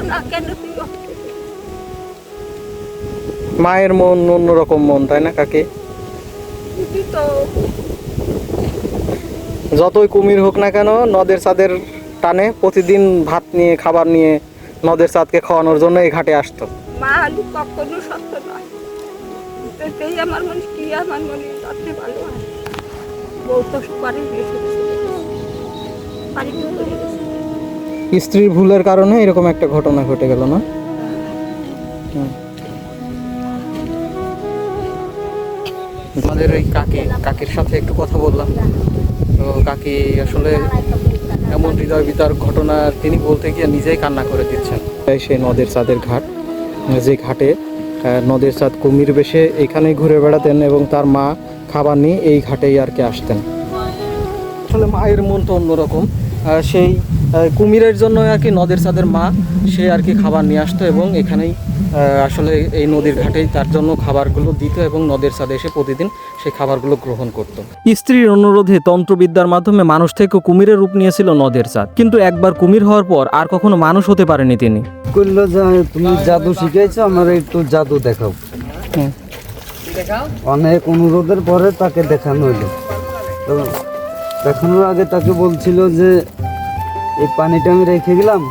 না কেন তুই মায়ের মন অন্যরকম মন, তাই না কাকি? তো যতই কুমির হোক না কেন, নদের চাঁদের টানে প্রতিদিন ভাত নিয়ে খাবার নিয়ে নদের চাঁদকে খাওয়ানোর জন্য এই ঘাটে আসতো। মা আলু কখনো সত্য নয়। তাই আমার মনে কি আমার মনে যাতে ভালো হয়। বউ তো বাড়ি স্ত্রীর ভুলের কারণে এরকম একটা ঘটনা ঘটে গেল না? আমাদের এই কাকির সাথে একটু কথা বললাম, তো কাকি আসলে এমন হৃদয় বিদারক ঘটনা তিনি বলতে গিয়ে নিজেই কান্না করে দিচ্ছেন। সেই নদের চাঁদের ঘাট, যে ঘাটে নদের চাঁদ কুমির বেশে এখানেই ঘুরে বেড়াতেন এবং তার মা খাবার নিয়ে এই ঘাটেই আর কি আসতেন। আসলে মায়ের মন তো অন্যরকম, সেই কুমিরের জন্য আর কি নদের চাঁদের মা সে আর কি খাবার নিয়ে আসতো এবং এখানেই আসলে এই নদীর ঘাটেই তার জন্য খাবারগুলো দিত এবং নদের চাঁদে এসে প্রতিদিন সেই খাবারগুলো গ্রহণ করত। স্ত্রীর অনুরোধে তন্ত্রবিদ্যার মাধ্যমে মানুষ থেকে কুমিরের রূপ নিয়েছিল নদের চাঁদ, কিন্তু একবার কুমির হওয়ার পর আর কখনো মানুষ হতে পারেনি তিনি। বললো যে তুমি জাদু শিখেছো, আমার একটু জাদু দেখাও। অনেক অনুরোধের পরে তাকে দেখানো হলো। তো দেখানোর আগে তাকে বলছিল যে এই পানিটা আমি রেখে গেলাম,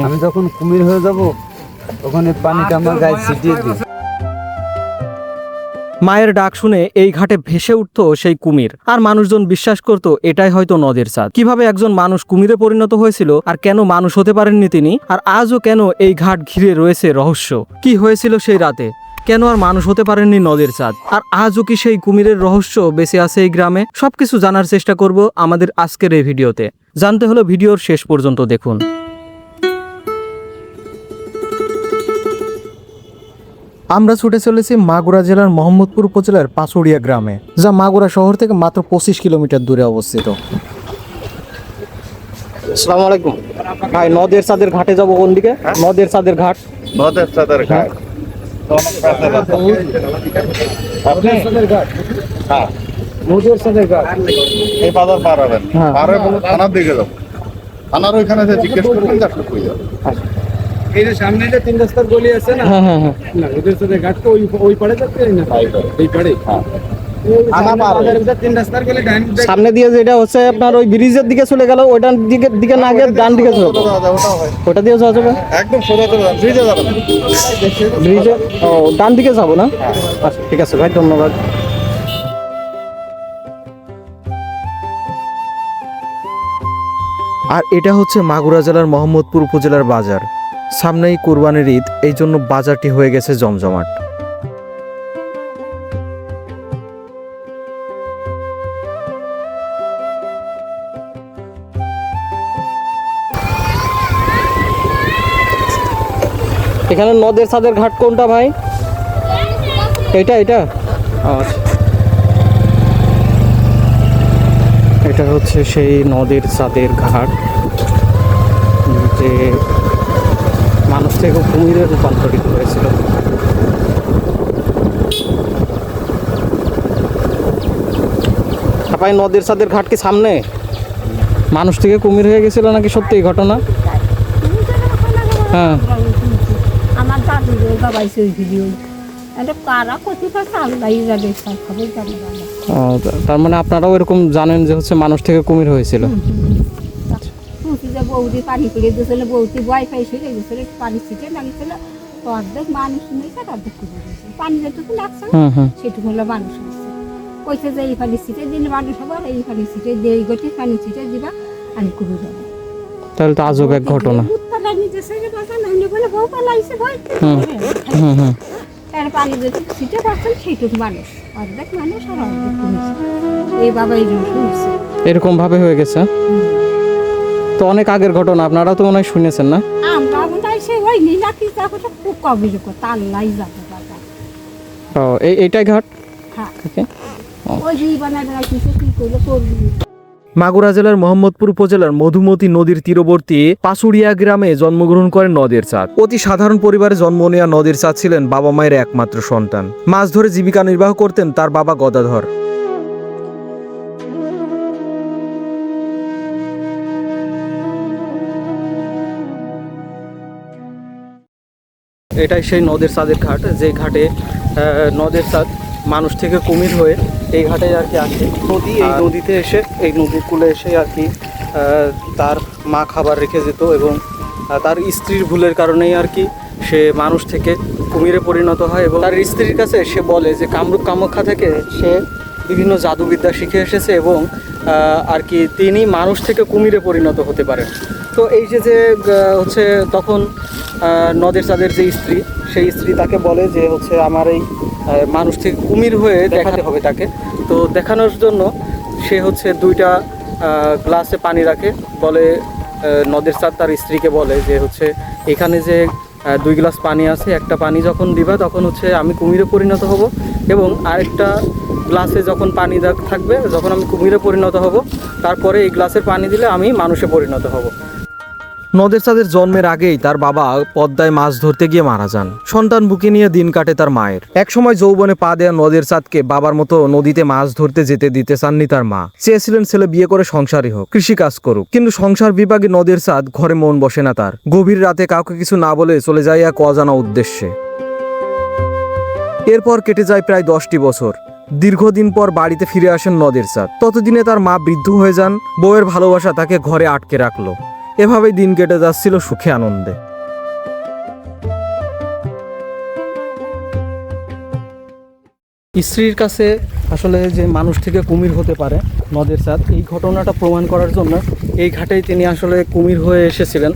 আমি যখন কুমির হয়ে যাব তখন এই পানিটা আমার গায়ে ছিটিয়ে দিই। মায়ের ডাক শুনে এই ঘাটে ভেসে উঠতো সেই কুমির, আর মানুষজন বিশ্বাস করত এটাই হয়তো নদের চাঁদ। কিভাবে একজন মানুষ কুমিরে পরিণত হয়েছিল আর কেন মানুষ হতে পারেননি তিনি, আর আজও কেন এই ঘাট ঘিরে রয়েছে রহস্য। কি হয়েছিল সেই রাতে, কেন আর মানুষ হতে পারেননি নদের চাঁদ, আর আজও কি সেই কুমিরের রহস্য বেঁচে আছে এই গ্রামে? সবকিছু জানার চেষ্টা করব আমাদের আজকের এই ভিডিওতে। জানতে হলে ভিডিওর শেষ পর্যন্ত দেখুন। আমরা ছুটে চলেছি মাগুরা জেলার মোহাম্মদপুর উপজেলার পাঁচুড়িয়া গ্রামে, যা মাগুরা শহর থেকে মাত্র 25 কিলোমিটার দূরে অবস্থিত। আসসালামু আলাইকুম ভাই, নদের চাঁদের ঘাটে যাব কোন দিকে? নদের চাঁদের ঘাট। নদের চাঁদের ঘাট হ্যাঁ, নদের চাঁদের ঘাট। এই বাজার পার হবেন, পার হয়ে বলুন থানার দিকে যাবো। থানার ওইখানে যে জিজ্ঞেস করবেন যে আসলে কই যাবে। এই যে সামনে যে 3 রাস্তার গলি আছে না, হ্যাঁ হ্যাঁ হ্যাঁ, না ওদের সাথে ঘাট তো ওই পাড়ে যাচ্ছে না, এই পাড়ে। সামনে দিয়ে যেটা হচ্ছে আপনার ওই ব্রিজের দিকে চলে গেল, ওইটার দিকে না গিয়ে ডান দিকে চলে যাবে, ওটা দিয়ে যাওয়া যাবে। একদম সোজা চলে যাবেন, ব্রিজে যাবেন। ব্রিজে ও ডান দিকে যাবো না? আচ্ছা ঠিক আছে ভাই, ধন্যবাদ। আর এটা হচ্ছে মাগুরা জেলার মোহাম্মদপুর উপজেলার বাজার। সামনেই কুরবানির ঈদ, এই জন্য বাজারটি হয়ে গেছে জমজমাট। এখানে নদের চাঁদের ঘাট কোনটা ভাই? এটা আচ্ছা, এটা হচ্ছে সেই নদের চাঁদের ঘাট, যে মানুষ থেকে কুমিরে রূপান্তরিত হয়েছিল। ভাই নদের চাঁদের ঘাট কি সামনে? মানুষ থেকে কুমির হয়ে গেছিল নাকি সত্যি এই ঘটনা? হ্যাঁ, আমার দাদু বাবাইছে ওই ভিডিও। এটা কারা কত পাশে আল্লাহ জানে, সব খবর জানে না। তার মানে আপনারাও এরকম জানেন যে হচ্ছে মানুষ থেকে কুমির হয়েছিল? শুনছি যে বৌদি পানি করে দিয়েছিল, বৌদি ভয় পাইছে গেছিল, পানি ছিটে নামিয়েছিল, তো অর্ধেক মানুষ নিয়েছে, অর্ধেক কুমির হয়েছে। পানি যেটুকু লাগছে সেটুকু হলো মানুষ হয়েছে। কইছে যে এই পানি ছিটে দিলে মানুষ হবো, আর এই পানি ছিটে দিয়ে এই গতি পানি ছিটে দিবা, আমি কুমির যাবো। তাহলে তো আজব এক ঘটনা। পানি যেটুকু ছিটে পাচ্ছেন সেইটুকু মানুষ, অর্ধেক মানুষ আর অর্ধেক কুমির। এই বাবাই শুনছে এরকম ভাবে হয়ে গেছে। তো অনেক আগের ঘটনা, আপনারা তো মনে হয় শুনেছেন না? আমরা সে হয়নি নাকি, তারপরে খুব কবির কথা আল্লাহ যাবে বাবা। ও এইটাই ঘাট। হ্যাঁ, ওই যে বানায় রাখিছে, কি করলে করবি। মাগুরা জেলার মোহাম্মদপুর উপজেলার মধুমতি নদীর তীরবর্তী পাঁচুড়িয়া গ্রামে জন্মগ্রহণ করেন নদের চাঁদ। অতি সাধারণ পরিবারে জন্ম নেওয়া নদের চাঁদ ছিলেন বাবা মায়ের একমাত্র সন্তান। মাছ ধরে জীবিকা নির্বাহ করতেন তার বাবা গদাধর। এটাই সেই নদের চাঁদের ঘাট, যে ঘাটে নদের চাঁদ মানুষ থেকে কুমির হয়ে এই ঘাটে আর কি আসে। নদী, এই নদীতে এসে, এই নদীর কূলে এসে আর কি তার মা খাবার রেখে যেত এবং তার স্ত্রীর ভুলের কারণেই আর কি সে মানুষ থেকে কুমিরে পরিণত হয়। এবং তার স্ত্রীর কাছে সে বলে যে কামরূপ কামাখ্যা থেকে সে বিভিন্ন জাদুবিদ্যা শিখে এসেছে এবং আর কি তিনি মানুষ থেকে কুমিরে পরিণত হতে পারেন। তো এই যে হচ্ছে তখন নদের চাঁদের যে স্ত্রী, সেই স্ত্রী তাকে বলে যে হচ্ছে আমার এই মানুষ থেকে কুমির হয়ে দেখাতে হবে তাকে। তো দেখানোর জন্য সে হচ্ছে 2টা গ্লাসে পানি রাখে, বলে নদের চাঁদ তার স্ত্রীকে বলে যে হচ্ছে এখানে যে 2 গ্লাস পানি আছে, একটা পানি যখন দিবা তখন হচ্ছে আমি কুমিরে পরিণত হব, এবং আরেকটা গ্লাসে যখন পানি থাকবে যখন আমি কুমিরে পরিণত হব, তারপরে এই গ্লাসের পানি দিলে আমি মানুষে পরিণত হব। নদের চাঁদের জন্মের আগেই তার বাবা পদ্মায় মাছ ধরতে গিয়ে মারা যান। সন্তান বুকে নিয়ে দিন কাটে তার মায়ের। একসময় যৌবনে পা দেয়া নদের চাঁদকে বাবার মতো নদীতে মাছ ধরতে যেতে দিতে চাননি তার মা। চেয়েছিলেন ছেলে বিয়ে করে সংসারই হোক, কৃষি কাজ করুক। কিন্তু সংসার বিভাগে নদের চাঁদ ঘরে মন বসে না তার। গভীর রাতে কাউকে কিছু না বলে চলে যায় এক অজানা উদ্দেশ্যে। এরপর কেটে যায় প্রায় 10টি বছর। দীর্ঘদিন পর বাড়িতে ফিরে আসেন নদের চাঁদ। ততদিনে তার মা বৃদ্ধ হয়ে যান। বউয়ের ভালোবাসা তাকে ঘরে আটকে রাখলো। এভাবেই দিন কেটে যাচ্ছিল সুখে আনন্দে। স্ত্রীর কাছে আসলে যে মানুষ থেকে কুমির হতে পারে নদের চাঁদ, এই ঘটনাটা প্রমাণ করার জন্য এই ঘাটেই তিনি আসলে কুমির হয়ে এসেছিলেন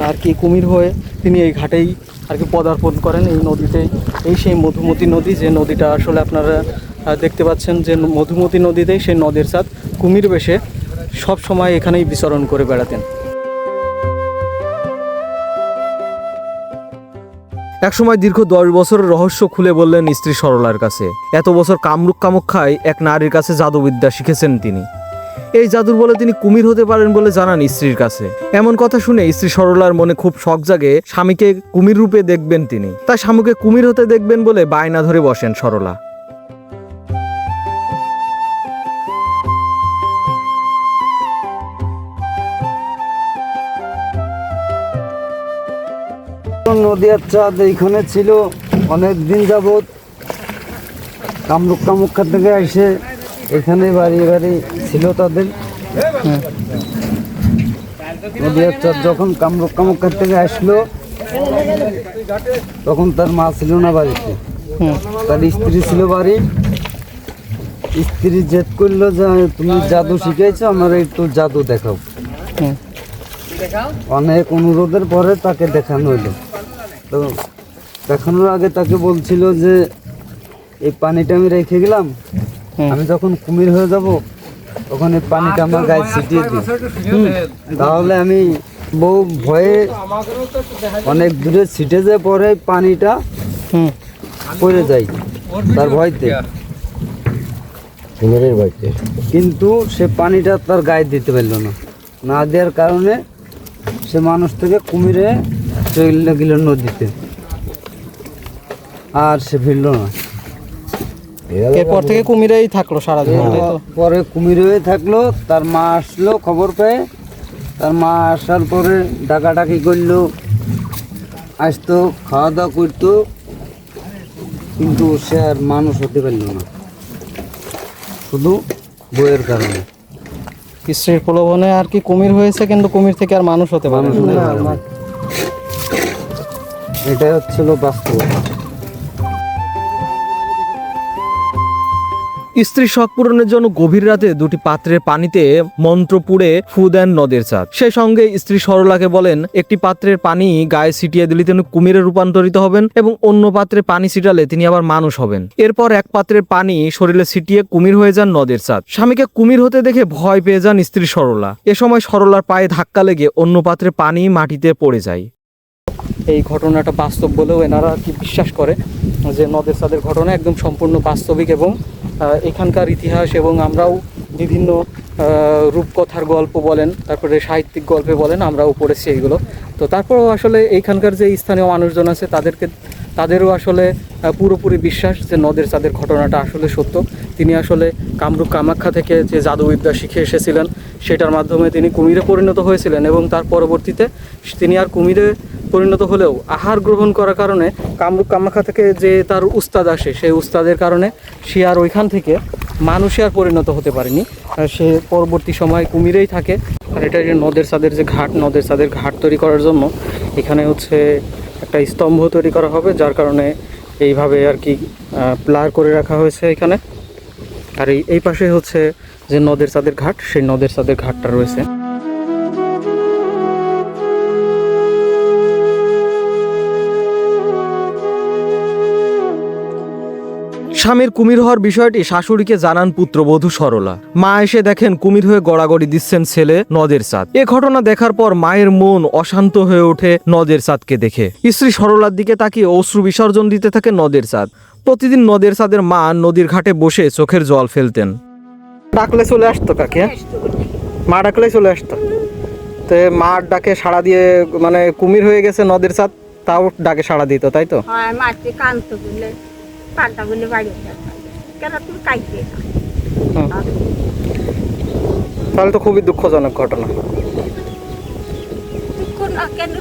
আর কি। কুমির হয়ে তিনি এই ঘাটেই আর কি পদার্পণ করেন, এই নদীতেই। এই সেই মধুমতি নদী, যে নদীটা আসলে আপনারা দেখতে পাচ্ছেন, যে মধুমতি নদীতেই সেই নদের চাঁদ কুমির বেশে সব সময় এখানেই বিচরণ করে বেড়াতেন। একসময় দীর্ঘ 10 বছরের রহস্য খুলে বললেন স্ত্রী সরলার কাছে। এত বছর কামরূপ কামাখ্যায় এক নারীর কাছে জাদুবিদ্যা শিখেছেন তিনি। এই জাদুর বলে তিনি কুমির হতে পারেন বলে জানান স্ত্রীর কাছে। এমন কথা শুনে স্ত্রী সরলার মনে খুব শখ জাগে, স্বামীকে কুমির রূপে দেখবেন তিনি। তাই স্বামীকে কুমির হতে দেখবেন বলে বায়না ধরে বসেন সরলা। নদিয়ার চাঁদ এইখানে ছিল অনেক দিন যাবৎ। কামরূপ কামাখ্যা থেকে এসে এখানে বাড়ি বাড়ি ছিল তাদের। নদিয়ার চাঁদ যখন কামরূপ কামাখ্যা থেকে আসলো তখন তার মা ছিল না বাড়িতে, তার স্ত্রী ছিল বাড়ি। স্ত্রী জেদ করলো যে তুমি জাদু শিখেছো, আমার একটু জাদু দেখাও। অনেক অনুরোধের পরে তাকে দেখানো হলো। তো দেখানোর আগে তাকে বলছিল যে এই পানিটা আমি রেখে গেলাম, আমি যখন কুমির হয়ে যাব তখন এই পানিটা আমার গায়ে ছিটিয়ে দিই, তাহলে আমি বউ ভয়ে অনেক দূরে ছিটে যায়, পরে পানিটা পড়ে যায় তার ভয়তে, কুমিরের ভয়তে। কিন্তু সে পানিটা তার গায়ে দিতে পারলো না, না দেওয়ার কারণে সে মানুষ থেকে কুমিরে চলে গেল নদীতে, আর সে ফিরল না। এরপর থেকে কুমিরেই থাকলো সারাদিন। পরে কুমির হয়ে থাকলো। তার মা আসলো খবর পেয়ে, তার মা আসার পরে ডাকাডাকি করলো, আসতো, খাওয়া দাওয়া করতো, কিন্তু সে আর মানুষ হতে পারল না, শুধু বইয়ের কারণে। স্ত্রীর প্রলোভনে আর কি কুমির হয়েছে, কিন্তু কুমির থেকে আর মানুষ হতে পারে না। এটাই হচ্ছিল বাস্তবতা। স্ত্রীর শখ পূরণের জন্য গভীর রাতে 2টি পাত্রের পানিতে মন্ত্র পুড়ে ফু দেন নদের চাঁদ। সেই সঙ্গে স্ত্রী সরলাকে বলেন একটি পাত্রের পানি গায়ে ছিটিয়ে দিলে তিনি কুমিরে রূপান্তরিত হবেন এবং অন্য পাত্রে পানি ছিটালে তিনি আবার মানুষ হবেন। এরপর এক পাত্রের পানি শরীরে ছিটিয়ে কুমির হয়ে যান নদের চাঁদ। স্বামীকে কুমির হতে দেখে ভয় পেয়ে যান স্ত্রী সরলা। এ সময় সরলার পায়ে ধাক্কা লেগে অন্য পাত্রের পানি মাটিতে পড়ে যায়। এই ঘটনাটা বাস্তব বলেও এনারা আর কি বিশ্বাস করে, যে নদের চাঁদের ঘটনা একদম সম্পূর্ণ বাস্তবিক এবং এখানকার ইতিহাস, এবং আমরাও বিভিন্ন রূপকথার গল্প বলেন, তারপরে সাহিত্যিক গল্পে বলেন, আমরাও পড়েছি এইগুলো। তো তারপরেও আসলে এইখানকার যে স্থানীয় মানুষজন আছে তাদেরও আসলে পুরোপুরি বিশ্বাস যে নদের চাঁদের ঘটনাটা আসলে সত্য। তিনি আসলে কামরূপ কামাখ্যা থেকে যে জাদুবিদ্যা শিখে এসেছিলেন সেটার মাধ্যমে তিনি কুমিরে পরিণত হয়েছিলেন, এবং তার পরবর্তীতে তিনি আর কুমিরে পরিণত হলেও আহার গ্রহণ করার কারণে কামরূপ কামাখ্যা থেকে যে তার উস্তাদ আসে, সেই উস্তাদের কারণে সে আর ওইখান থেকে মানুষে আর পরিণত হতে পারেনি। আর সে পরবর্তী সময় কুমিরেই থাকে। আর এটা যে নদের ছাদের যে ঘাট, নদের ছাদের ঘাট তৈরি করার জন্য এখানে হচ্ছে একটা স্তম্ভ তৈরি করা হবে, যার কারণে এইভাবে আর কি প্লার করে রাখা হয়েছে এখানে। আর এই পাশে হচ্ছে যে নদের ছাদের ঘাট, সেই নদের ছাদের ঘাটটা রয়েছে। স্বামীর কুমির হওয়ার বিষয়টি শাশুড়িকে জানান পুত্রবধূ সরলা। মা এসে দেখেন কুমির হয়ে গড়াগড়ি দিচ্ছেন ছেলে নদের চাঁদ। এ ঘটনা দেখার পর মায়ের মন অশান্ত হয়ে ওঠে নদের চাঁদকে দেখে। স্ত্রী সরলার দিকে তাকিয়ে অশ্রু বিসর্জন দিতে থাকে নদের চাঁদ। প্রতিদিন নদের চাঁদের মা নদীর ঘাটে বসে চোখের জল ফেলতেন। ডাকলে চলে আসতো কাকে? মা ডাকলে চলে আসতো। তো মার ডাকে সাড়া দিয়ে, মানে কুমির হয়ে গেছে নদের চাঁদ, তাও ডাকে সাড়া দিত, তাই তো? হয় মাটি কান্ত বলে পাল্টা বলে বাড়ি কেন তুমি কাইতে তাহলে তো খুবই দুঃখজনক ঘটনা। দুঃখ না কেন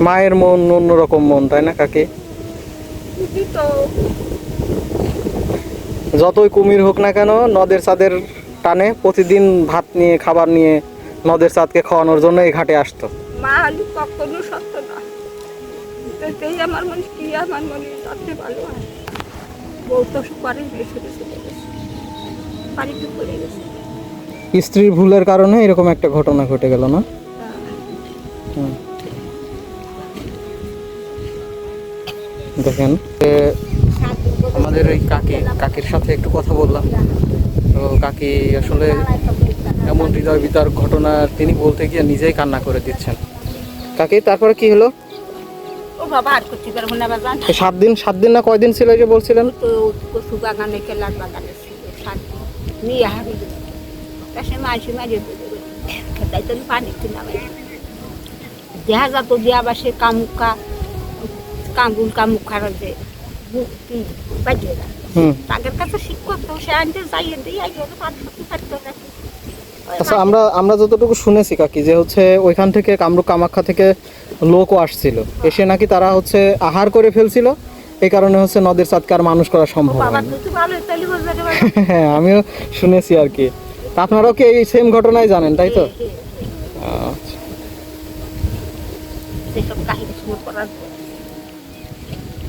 মায়ের মন অন্যরকম মন, তাই না কাকে? তুই তো যতই কুমির হোক না কেন নদের চাঁদের টানে প্রতিদিন ভাত নিয়ে, খাবার নিয়ে নদের চাঁদকে খাওয়ানোর জন্য এই ঘাটে আসতো। মা হলে কখনো সত্য না। তাই আমার মনে কি, আমার মনে যাতে ভালো হয়। বউ তো পরে চলে গেছে, বাড়িতে পড়ে গেছে। স্ত্রীর ভুলের কারণে এরকম একটা ঘটনা ঘটে গেল না? হুম। দেখেন আমাদের এই কাকির সাথে একটু কথা বললাম। তো কাকি আসলে এমন হৃদয় বিদারক ঘটনা তিনি বলতে গিয়ে নিজেই কান্না করে দিচ্ছেন। কাকি তারপরে কি হলো? ও বাবা আর করতে পারবো না বাজান। 7 দিন না কয়দিন ছিল যে বলছিলেন? তো কচু বাগানে কেলার বাগানে ছিল 7 দিন নিয়ে হাবি কাছে মাঝে মাঝে খেতাই তো পানি কিনা দেখা যাত দিয়া বাসে কামুকা কাঙ্গুল কামুখার যে বাজিয়ে দেয় তাদের কাছে শিক্ষক তো সে আনতে যাইয়ে দিয়ে পারতো না। আচ্ছা, আমরা যতটুকু শুনেছি কাকি যে হচ্ছে ওইখান থেকে কামরূপ কামাখ্যা থেকে লোকও আসছিল, এসে নাকি তারা হচ্ছে আহার করে ফেলছিল, এই কারণে হচ্ছে নদের চাঁদকে আর মানুষ করা সম্ভব হয় না। হ্যাঁ, আমিও শুনেছি আর কি। তা আপনারাও কি এই সেম ঘটনাই জানেন, তাই তো?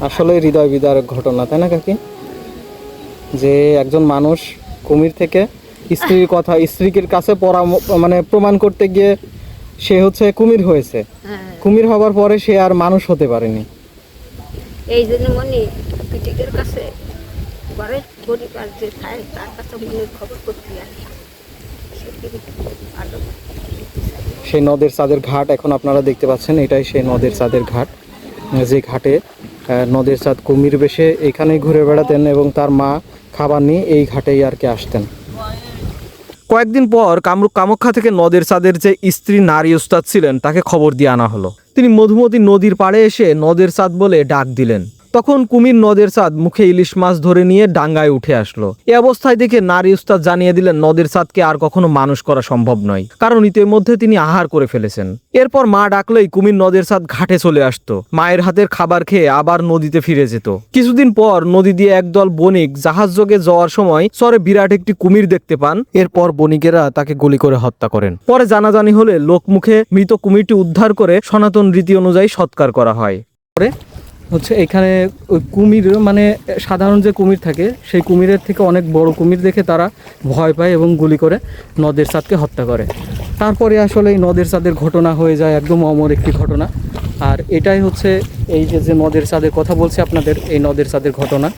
আসলে হৃদয় বিদারক ঘটনা, তাই না কাকি? যে একজন মানুষ কুমির থেকে স্ত্রীর কাছে মানে প্রমাণ করতে গিয়ে সে হচ্ছে কুমির হয়েছে। কুমির হবার পরে সে আর মানুষ হতে পারেনি। এই জন্য মনে পিটিকের কাছে ঘরের পরিবার যে খায় তার কাছে মনে খবর করতে আসে। সেই নদের চাঁদের ঘাট এখন আপনারা দেখতে পাচ্ছেন, এটাই সেই নদের চাঁদের ঘাট, যে ঘাটে নদের চাঁদ কুমির বেশে এখানেই ঘুরে বেড়াতেন এবং তার মা খাবার নিয়ে এই ঘাটেই আর কি আসতেন। কয়েকদিন পর কামরূপ কামাখ্যা থেকে নদের চাঁদের যে স্ত্রী নারী উস্তাদ ছিলেন তাকে খবর দিয়ে আনা হলো। তিনি মধুমতি নদীর পাড়ে এসে নদের চাঁদ বলে ডাক দিলেন। তখন কুমির নদের চাঁদ মুখে ইলিশ মাছ ধরে নিয়ে ডাঙ্গায় উঠে আসলো। এ অবস্থায় দেখে নারী উস্তাদ জানিয়ে দিলেন নদের চাঁদকে আর কখনো মানুষ করা সম্ভব নয়, কারণ ইতিমধ্যে তিনি আহার করে ফেলেছেন। এরপর মা ডাকলেই কুমির নদের চাঁদ ঘাটে চলে আসতো। মায়ের হাতের খাবার খেয়ে আবার নদীতে ফিরে যেত। কিছুদিন পর নদী দিয়ে একদল বণিক জাহাজ যোগে যাওয়ার সময় চরে বিরাট একটি কুমির দেখতে পান। এরপর বণিকেরা তাকে গুলি করে হত্যা করেন। পরে জানাজানি হলে লোকমুখে মৃত কুমিরটি উদ্ধার করে সনাতন রীতি অনুযায়ী সৎকার করা হয়। পরে হচ্ছে এখানে ওই কুমির, মানে সাধারণ যে কুমির থাকে সেই কুমিরের থেকে অনেক বড় কুমির দেখে তারা ভয় পায় এবং গুলি করে নদের চাঁদকে হত্যা করে। তারপরে আসলে এই নদের চাঁদের ঘটনা হয়ে যায় একদম অমর একটি ঘটনা। আর এটাই হচ্ছে এই যে নদের চাঁদের কথা বলছি আপনাদের, এই নদের চাঁদের ঘটনা।